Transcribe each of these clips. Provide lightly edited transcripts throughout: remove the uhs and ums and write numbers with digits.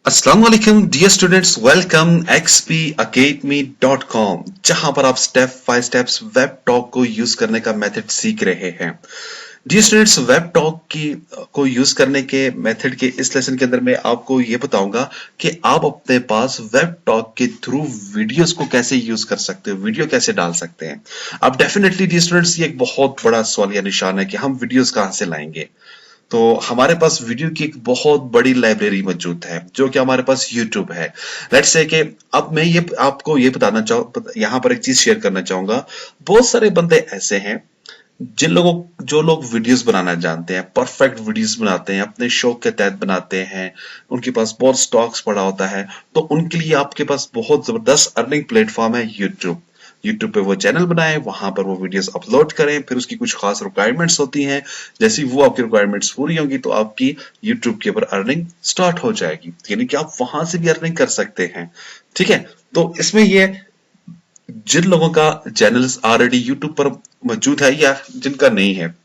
अस्सलाम वालेकुम dear students, welcome xpacademy.com, जहां पर आप step by steps web talk को यूज करने का मेथड सीख रहे हैं। डियर स्टूडेंट्स, वेब टॉक की को यूज करने के मेथड के इस लेसन के अंदर मैं आपको ये बताऊंगा कि आप अपने पास वेब टॉक के थ्रू वीडियोस को कैसे यूज कर सकते हो, वीडियो कैसे डाल सकते हैं। अब डेफिनेटली डियर स्टूडेंट्स, ये एक बहुत बड़ा सवाल या निशान है कि हम वीडियोस कहां से लाएंगे। तो हमारे पास वीडियो की एक बहुत बड़ी लाइब्रेरी मौजूद है जो कि हमारे पास यूट्यूब है। लेट्स से कि अब मैं ये आपको ये बताना यहाँ पर एक चीज शेयर करना चाहूंगा। बहुत सारे बंदे ऐसे हैं जिन लोगों जो लोग वीडियोस बनाना जानते हैं, परफेक्ट वीडियोस बनाते हैं, अपने शौक के तहत बनाते हैं, उनके पास बहुत स्टॉक्स पड़ा होता है, तो उनके लिए आपके पास बहुत जबरदस्त अर्निंग प्लेटफॉर्म है यूट्यूब। यूट्यूब पे वो चैनल बनाए, वहां पर वो वीडियोस अपलोड करें, फिर उसकी कुछ खास रिक्वायरमेंट्स होती हैं। जैसी वो आपकी रिक्वायरमेंट्स पूरी होंगी तो आपकी यूट्यूब के ऊपर अर्निंग स्टार्ट हो जाएगी, यानी कि आप वहां से भी अर्निंग कर सकते हैं। ठीक है, तो इसमें ये जिन लोगों का चैनल्स ऑलरेडी यूट्यूब पर मौजूद है या जिनका नहीं है,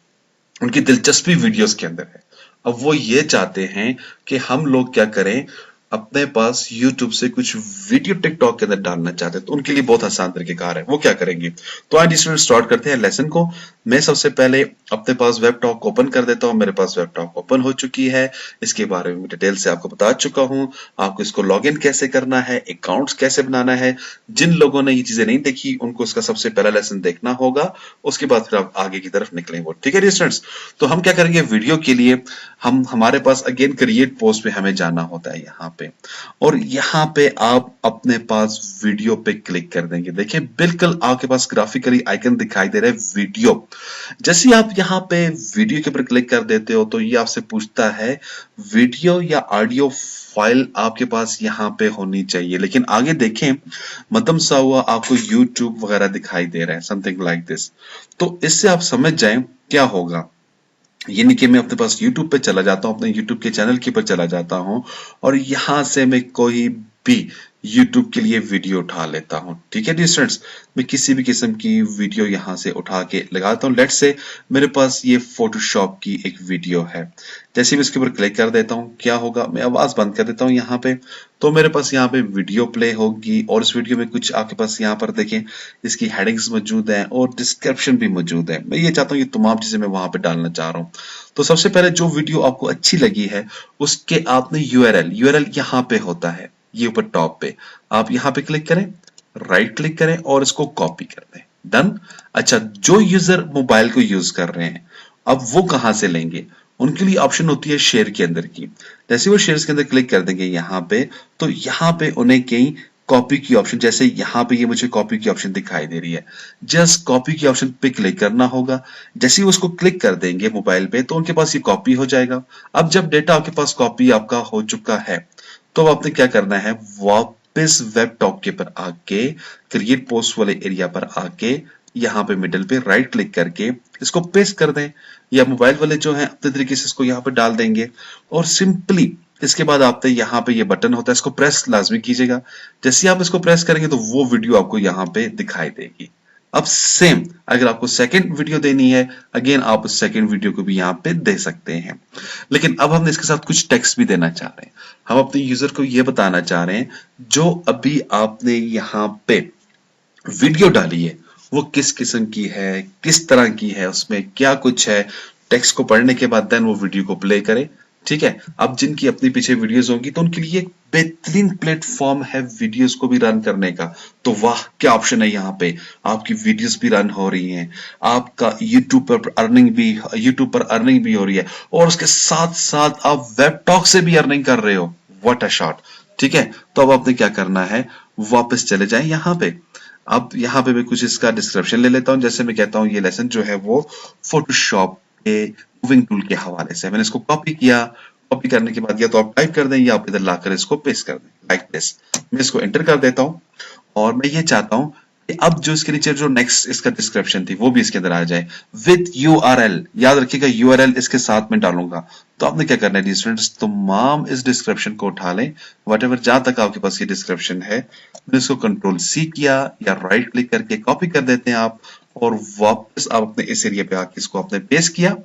उनकी दिलचस्पी वीडियोस के अंदर है। अब वो ये चाहते हैं कि हम लोग क्या करें, अपने पास यूट्यूब से कुछ वीडियो टिकटॉक के अंदर डालना चाहते हैं, तो उनके लिए बहुत आसान तरीकेकार है। वो क्या करेंगे, तो आज स्टूडेंट स्टार्ट करते हैं लेसन को। मैं सबसे पहले अपने पास वेब टॉक ओपन कर देता हूं। मेरे पास वेब टॉक ओपन हो चुकी है, इसके बारे में डिटेल से आपको बता चुका हूं। आपको इसको लॉग इन कैसे करना है, अकाउंट्स कैसे बनाना है, जिन लोगों ने ये चीजें नहीं देखी उनको इसका सबसे पहला लेसन देखना होगा। उसके बाद फिर आप आगे की तरफ निकलेंगे। ठीक है स्टूडेंट्स, तो हम क्या करेंगे, वीडियो के लिए हम हमारे पास अगेन क्रिएट पोस्ट पे हमें जाना होता है यहाँ पे, और यहाँ पे आप अपने पास वीडियो पे क्लिक कर देंगे। देखिए बिल्कुल आपके पास ग्राफिकली आइकन दिखाई दे रहा है वीडियो। जैसे आप यहाँ पे वीडियो के ऊपर क्लिक कर देते हो तो ये आपसे पूछता है वीडियो या ऑडियो फाइल आपके पास यहाँ पे होनी चाहिए, लेकिन आगे देखें मध्यम सा हुआ आपको यूट्यूब वगैरह दिखाई दे रहा है, समथिंग लाइक दिस। तो इससे आप समझ जाएं क्या होगा। यानी कि मैं अपने पास YouTube पे चला जाता हूँ, अपने YouTube के चैनल के ऊपर चला जाता हूँ, और यहां से मैं कोई भी YouTube के लिए वीडियो उठा लेता हूँ। ठीक है जी स्टूडेंट्स, मैं किसी भी किस्म की वीडियो यहां से उठा के लगाता हूँ। लेट्स से मेरे पास ये फोटोशॉप की एक वीडियो है। जैसे मैं इसके ऊपर क्लिक कर देता हूँ, क्या होगा, मैं आवाज बंद कर देता हूँ यहाँ पे, तो मेरे पास यहाँ पे वीडियो प्ले होगी, और इस वीडियो में कुछ आपके पास यहाँ पर देखें इसकी हेडिंग्स मौजूद हैं और डिस्क्रिप्शन भी मौजूद है। मैं ये चाहता हूँ ये तमाम चीजें मैं वहां पे डालना चाह रहा हूँ। तो सबसे पहले जो वीडियो आपको अच्छी लगी है उसके आपने यूआरएल यहाँ पे होता है, ये ऊपर टॉप पे आप यहाँ पे क्लिक करें, राइट क्लिक करें और इसको कॉपी कर दें। डन। अच्छा, जो यूजर मोबाइल को यूज कर रहे हैं अब वो कहां से लेंगे, उनके लिए ऑप्शन होती है शेयर के अंदर की। जैसे वो शेयर्स के अंदर क्लिक कर देंगे यहाँ पे, तो यहाँ पे उन्हें कहीं कॉपी की ऑप्शन, जैसे यहाँ पे ये मुझे कॉपी की ऑप्शन दिखाई दे रही है, जस्ट कॉपी की ऑप्शन पे क्लिक करना होगा। जैसे ही उसको क्लिक कर देंगे मोबाइल पे तो उनके पास ये कॉपी हो जाएगा। अब जब डेटा आपके पास कॉपी आपका हो चुका है तो आपने क्या करना है, वापस वेब टॉक के पर आके क्रिएट पोस्ट वाले एरिया पर आके यहाँ पे मिडिल पे राइट क्लिक करके इसको पेस्ट कर दें, या मोबाइल वाले जो हैं अपने तरीके से इसको यहाँ पे डाल देंगे, और सिंपली इसके बाद आपने यहाँ पे ये बटन होता है, इसको प्रेस लाजमी कीजिएगा। जैसे आप इसको प्रेस करेंगे तो वो वीडियो आपको यहाँ पे दिखाई देगी। अब सेम अगर आपको सेकंड वीडियो देनी है, अगेन आप उस सेकंड वीडियो को भी यहाँ पे दे सकते हैं। लेकिन अब हम इसके साथ कुछ टेक्स्ट भी देना चाह रहे हैं। हम अपने यूजर को ये बताना चाह रहे हैं जो अभी आपने यहाँ पे वीडियो डाली है वो किस किस्म की है, किस तरह की है, उसमें क्या कुछ है। टेक्स्ट को पढ़ने के बाद देन वो वीडियो को प्ले करे। ठीक है, अब जिनकी अपनी पीछे वीडियोस होंगी तो उनके लिए एक बेहतरीन प्लेटफॉर्म है वीडियोस को भी रन करने का। तो वाह क्या ऑप्शन है, यहाँ पे आपकी वीडियोस भी रन हो रही हैं, आपका यूट्यूब पर अर्निंग भी हो रही है, और उसके साथ साथ आप वेब टॉक से भी अर्निंग कर रहे हो। What a shot. ठीक है, तो अब आपने क्या करना है, वापस चले जाएं यहाँ पे। अब यहाँ पे मैं कुछ इसका डिस्क्रिप्शन ले लेता हूँ। जैसे मैं कहता हूँ ये लेसन जो है वो फोटोशॉप के मूविंग टूल के हवाले से, मैंने इसको कॉपी किया। कॉपी करने के बाद या तो आप टाइप कर दें या आप इधर लाकर इसको पेस्ट कर दें, लाइक दिस। मैं इसको एंटर कर देता हूँ, और मैं ये चाहता हूँ कि अब जो इसके नीचे जो नेक्स्ट इसका डिस्क्रिप्शन थी वो भी इसके अंदर आ जाए विद यूआरएल। याद रखिएगा यूआरएल इसके साथ में डालूंगा। तो आपने क्या करना है स्टूडेंट्स, तमाम इस डिस्क्रिप्शन को उठा लें, वट जहां तक आपके पास ये डिस्क्रिप्शन है, मैंने इसको कंट्रोल सी किया या राइट क्लिक करके कॉपी कर देते हैं आप, और वापस आप अपने इस एरिया पे आके इसको आपने पेस्ट किया।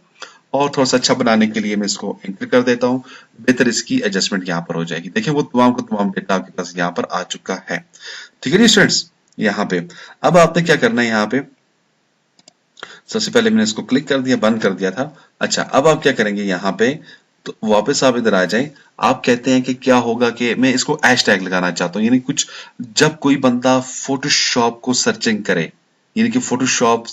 और थोड़ा सा अच्छा बनाने के लिए मैं इसको एंटर कर देता हूँ। बेहतर इसकी एडजस्टमेंट यहाँ पर हो जाएगी। देखिए वो तमाम का तमाम डेटा आपके पास यहाँ पर आ चुका है। ठीक है जी स्टूडेंट्स, यहाँ पे अब आपने क्या करना है, यहाँ पे सबसे पहले मैंने इसको क्लिक कर दिया, बंद कर दिया था। अच्छा, अब आप क्या करेंगे यहाँ पे, तो वापस आप इधर आ जाएं। आप कहते हैं कि क्या होगा कि मैं इसको हैशटैग लगाना चाहता हूँ, यानी कुछ जब कोई बंदा फोटोशॉप को सर्चिंग करे, यानी कि फोटोशॉप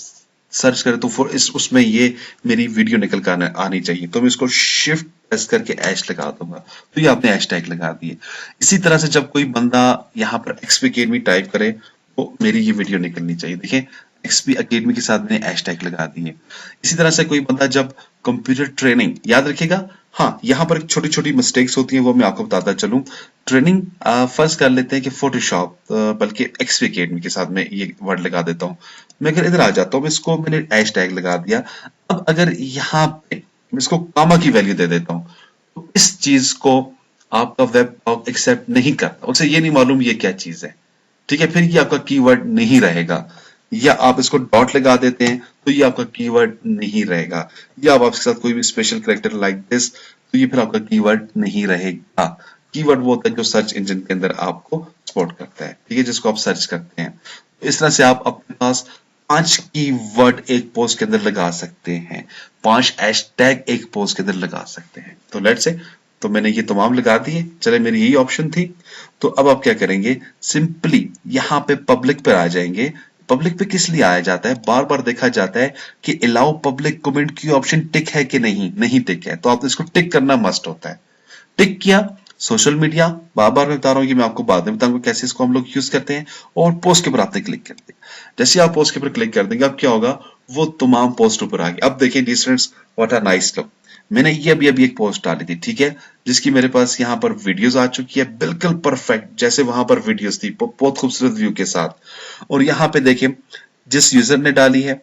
सर्च करे तो उसमें ये मेरी वीडियो निकल कर आनी चाहिए, तो मैं इसको शिफ्ट प्रेस करके ऐश लगा दूंगा, तो ये आपने हैशटैग लगा दिए। इसी तरह से जब कोई बंदा यहाँ पर एक्सपीकेडमी टाइप करे तो मेरी ये वीडियो निकलनी चाहिए। देखिए एक्सपी अकेडमी के साथ मैंने हैशटैग लगा दिए। इसी तरह से कोई बंदा जब कंप्यूटर ट्रेनिंग, याद रखिएगा, हाँ यहाँ पर छोटी छोटी मिस्टेक्स होती हैं वो मैं आपको बताता चलूं। ट्रेनिंग फर्स्ट कर लेते हैं कि फोटोशॉप, बल्कि एक्सपी अकेडमी के साथ मैं ये वर्ड लगा देता हूँ। मैं अगर इधर आ जाता हूँ, इसको मैंने हैशटैग लगा दिया। अब अगर यहाँ पे मैं इसको कामा की वैल्यू दे देता हूँ, तो इस चीज को आपका वेब टॉक एक्सेप्ट नहीं करता, उसे ये नहीं मालूम ये क्या चीज है। ठीक है, फिर ये आपका कीवर्ड नहीं रहेगा। या आप इसको डॉट लगा देते हैं तो ये आपका कीवर्ड नहीं रहेगा। या आप आपके साथ कोई भी स्पेशल कैरेक्टर लाइक दिस, तो ये फिर आपका कीवर्ड नहीं रहेगा। कीवर्ड वो होता है जो सर्च इंजन के अंदर आपको सपोर्ट करता है, ठीक है, जिसको आप सर्च करते हैं। इस तरह से आप अपने पास 5 कीवर्ड एक पोस्ट के अंदर लगा सकते हैं, 5 हैशटैग एक पोस्ट के अंदर लगा सकते हैं। तो लेट्स से, तो मैंने ये तमाम लगा दिए, चले मेरी यही ऑप्शन थी। तो अब आप क्या करेंगे, सिंपली यहाँ पे पब्लिक पर आ जाएंगे। पब्लिक पे किस लिए आया जाता है, बार बार देखा जाता है कि अलाउ पब्लिक कमेंट की ऑप्शन टिक है कि नहीं, नहीं टिक है, तो आपको इसको टिक करना मस्ट होता है। टिक किया, सोशल मीडिया, बार बार मैं बता रहा हूँ, ये मैं आपको बाद में बताऊंगा कैसे इसको हम लोग यूज करते हैं। और पोस्ट के ऊपर आपने क्लिक कर दिया। जैसे आप पोस्ट के ऊपर क्लिक कर देंगे, अब क्या होगा, वो तमाम पोस्ट ऊपर आ गई। अब देखिए distance, what a nice look. मैंने ये अभी एक पोस्ट डाली थी, ठीक है, जिसकी मेरे पास यहाँ पर वीडियोस आ चुकी है, बिल्कुल परफेक्ट जैसे वहां पर वीडियोस थी, बहुत खूबसूरत व्यू के साथ। और यहाँ पे देखिए जिस यूजर ने डाली है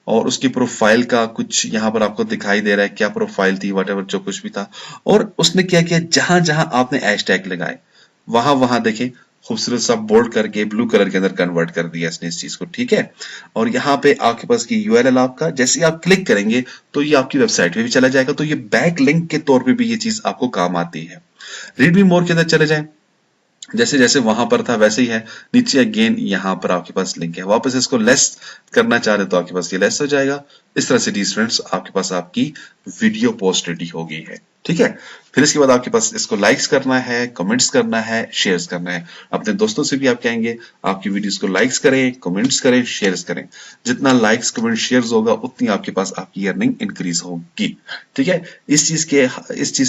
और उसकी प्रोफाइल का कुछ यहाँ पर आपको दिखाई दे रहा है, क्या प्रोफाइल थी, वट जो कुछ भी था। और उसने क्या किया, जहां जहां आपने हैशटैग लगाए वहां वहां देखें खूबसूरत सा बोल्ड करके ब्लू कलर के अंदर कन्वर्ट कर दिया इसने इस चीज को, ठीक है। और यहाँ पे आपके पास की यूआरएल आपका, जैसे आप क्लिक करेंगे तो ये आपकी वेबसाइट पे भी चला जाएगा। तो ये बैक लिंक के तौर पे भी ये चीज आपको काम आती है। रीड मी मोर के अंदर चले जाए, जैसे जैसे वहां पर था वैसे ही है। नीचे अगेन यहाँ पर आपके पास लिंक है, वापस इसको लेस करना चाह रहे तो आपके पास ये लेस हो जाएगा। इस तरह से स्टूडेंट्स आपके पास आपकी वीडियो पोस्ट रेडी हो गई है, ठीक है। फिर इसके बाद आपके पास इसको लाइक्स करना है, कमेंट्स करना है, शेयर्स करना है। अपने दोस्तों से भी आप कहेंगे आपकी वीडियोस को लाइक्स करें, कमेंट्स करें, शेयर्स करें। जितना लाइक्स कमेंट शेयर्स होगा उतनी आपके पास आपकी अर्निंग इंक्रीज होगी, ठीक है। इस चीज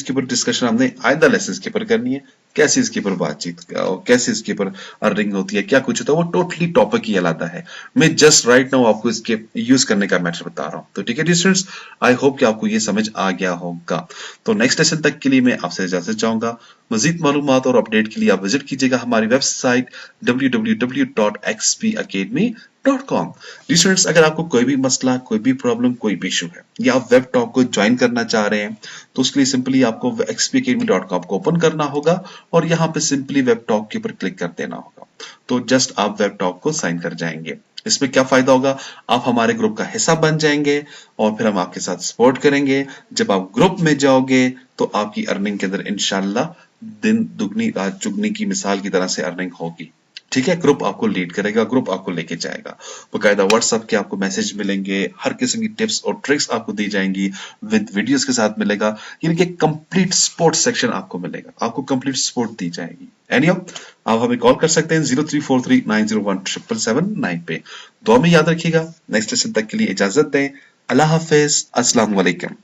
के ऊपर डिस्कशन हमने आइंदा लेसन के ऊपर करनी है, कैसे इसके ऊपर बातचीत, कैसे इसके ऊपर अर्निंग होती है, क्या कुछ होता है, वो टोटली टॉपिक ही अलग है। मैं जस्ट राइट नाउ आपको इसके यूज करने का मैटर बता रहा हूँ। तो ठीक है स्टूडेंट्स, आई होप कि आपको ये समझ आ गया होगा। तो नेक्स्ट लेसन तक के लिए मैं आपसे इजाजत चाहूंगा। मजीद मालूमात और अपडेट के लिए आप विजिट कीजिएगा हमारी वेबसाइट www.xpacademy.com। स्टूडेंट्स, अगर आपको कोई भी मसला, कोई भी प्रॉब्लम, कोई भी इशू है, या आप वेब टॉक को ज्वाइन करना चाह रहे हैं, तो उसके लिए सिंपली आपको xpacademy.com को ओपन करना होगा और यहाँ पे सिंपली वेब टॉक के ऊपर क्लिक कर देना होगा। तो जस्ट आप वेब टॉक को साइन कर जाएंगे। इसमें क्या फायदा होगा, आप हमारे ग्रुप का हिस्सा बन जाएंगे और फिर हम आपके साथ सपोर्ट करेंगे। जब आप ग्रुप में जाओगे तो आपकी अर्निंग के अंदर इंशाल्लाह दिन दुगनी रात चुगनी की मिसाल की तरह से अर्निंग होगी, ठीक है। ग्रुप आपको लीड करेगा, ग्रुप आपको लेके जाएगा। बकायदा व्हाट्सएप के आपको मैसेज मिलेंगे, हर किस्म की टिप्स और ट्रिक्स आपको दी जाएंगी, विद वीडियोस के साथ मिलेगा, यानी कि कंप्लीट सपोर्ट सेक्शन आपको मिलेगा, आपको कंप्लीट सपोर्ट दी जाएगी। एनी आप हमें कॉल कर सकते हैं 0343901779 पे। दुआ में याद रखिएगा। नेक्स्ट लेसन तक के लिए इजाजत दें। अल्लाह हाफिज, अस्सलाम वालेकुम।